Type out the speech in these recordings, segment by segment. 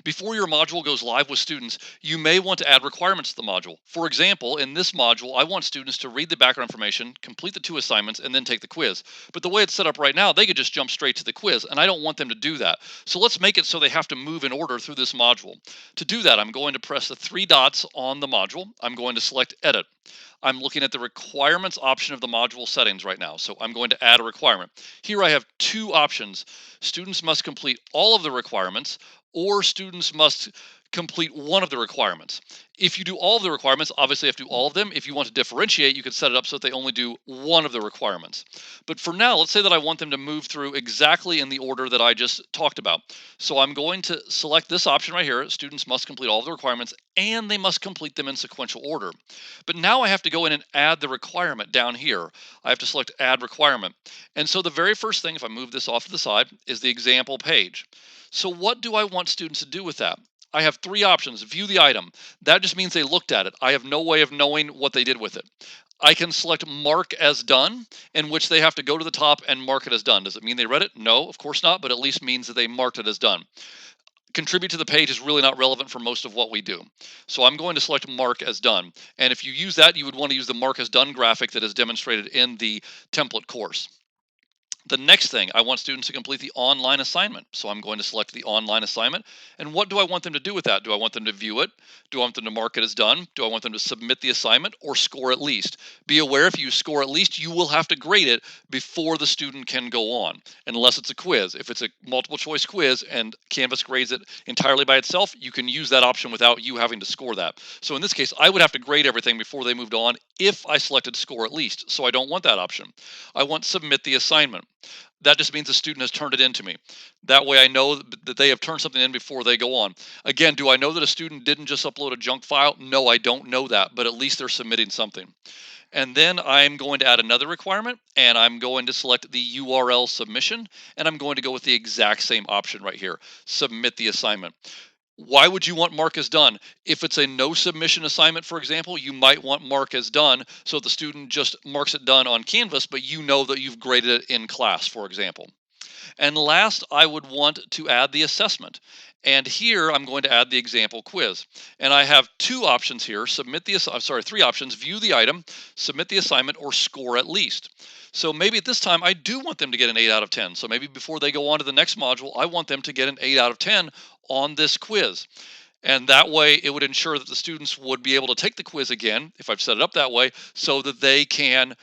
Before your module goes live with students, you may want to add requirements to the module. For example, in this module, I want students to read the background information, complete the 2 assignments, and then take the quiz. But the way it's set up right now, they could just jump straight to the quiz, and I don't want them to do that. So let's make it so they have to move in order through this module. To do that, I'm going to press the 3 dots on the module. I'm going to select Edit. I'm looking at the requirements option of the module settings right now. So I'm going to add a requirement. Here I have 2 options. Students must complete all of the requirements, or students must complete one of the requirements. If you do all of the requirements, obviously you have to do all of them. If you want to differentiate, you can set it up so that they only do one of the requirements. But for now, let's say that I want them to move through exactly in the order that I just talked about. So I'm going to select this option right here. Students must complete all of the requirements, and they must complete them in sequential order. But now I have to go in and add the requirement down here. I have to select Add Requirement. And so the very first thing, if I move this off to the side, is the example page. So what do I want students to do with that? I have 3 options. View the item. That just means they looked at it. I have no way of knowing what they did with it. I can select Mark as Done, in which they have to go to the top and mark it as done. Does it mean they read it? No, of course not, but at least means that they marked it as done. Contribute to the page is really not relevant for most of what we do. So I'm going to select Mark as Done. And if you use that, you would want to use the Mark as Done graphic that is demonstrated in the template course. The next thing, I want students to complete the online assignment. So I'm going to select the online assignment. And what do I want them to do with that? Do I want them to view it? Do I want them to mark it as done? Do I want them to submit the assignment or score at least? Be aware, if you score at least, you will have to grade it before the student can go on, unless it's a quiz. If it's a multiple choice quiz and Canvas grades it entirely by itself, you can use that option without you having to score that. So in this case, I would have to grade everything before they moved on if I selected score at least. So I don't want that option. I want submit the assignment. That just means the student has turned it in to me. That way I know that they have turned something in before they go on. Again, do I know that a student didn't just upload a junk file? No, I don't know that, but at least they're submitting something. And then I'm going to add another requirement, and I'm going to select the URL submission, and I'm going to go with the exact same option right here, submit the assignment. Why would you want mark as done? If it's a no submission assignment, for example, you might want mark as done so the student just marks it done on Canvas, but you know that you've graded it in class, for example. And last, I would want to add the assessment. And here I'm going to add the example quiz. And I have 2 options here, 3 options, view the item, submit the assignment, or score at least. So maybe at this time, I do want them to get an 8 out of 10. So maybe before they go on to the next module, I want them to get an 8 out of 10 on this quiz. And that way it would ensure that the students would be able to take the quiz again, if I've set it up that way, so that they can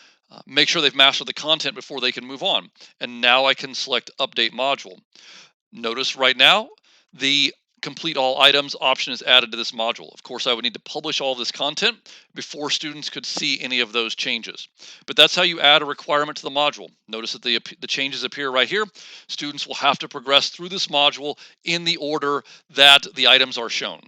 make sure they've mastered the content before they can move on. And now I can select Update Module. Notice right now, the Complete All Items option is added to this module. Of course, I would need to publish all this content before students could see any of those changes. But that's how you add a requirement to the module. Notice that the changes appear right here. Students will have to progress through this module in the order that the items are shown.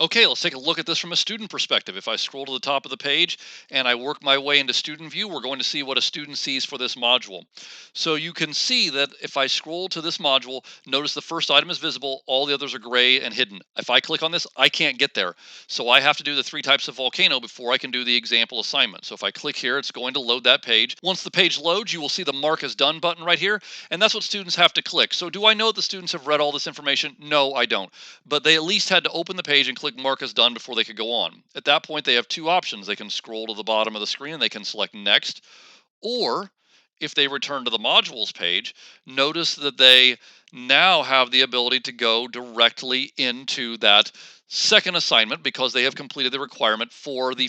Okay, let's take a look at this from a student perspective. If I scroll to the top of the page and I work my way into student view, we're going to see what a student sees for this module. So you can see that if I scroll to this module, notice the first item is visible, all the others are gray and hidden. If I click on this, I can't get there. So I have to do the 3 types of volcano before I can do the example assignment. So if I click here, it's going to load that page. Once the page loads, you will see the mark as done button right here, and that's what students have to click. So do I know that the students have read all this information? No, I don't. But they at least had to open the page and click mark as done before they could go on. At that point, they have 2 options. They can scroll to the bottom of the screen and they can select next, or if they return to the modules page, notice that they now have the ability to go directly into that second assignment because they have completed the requirement for the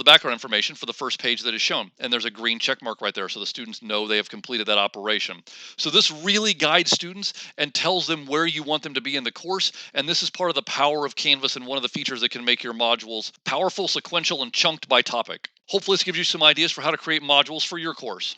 background information for the first page that is shown. And there's a green check mark right there, so the students know they have completed that operation. So this really guides students and tells them where you want them to be in the course. And this is part of the power of Canvas and one of the features that can make your modules powerful, sequential, and chunked by topic. Hopefully this gives you some ideas for how to create modules for your course.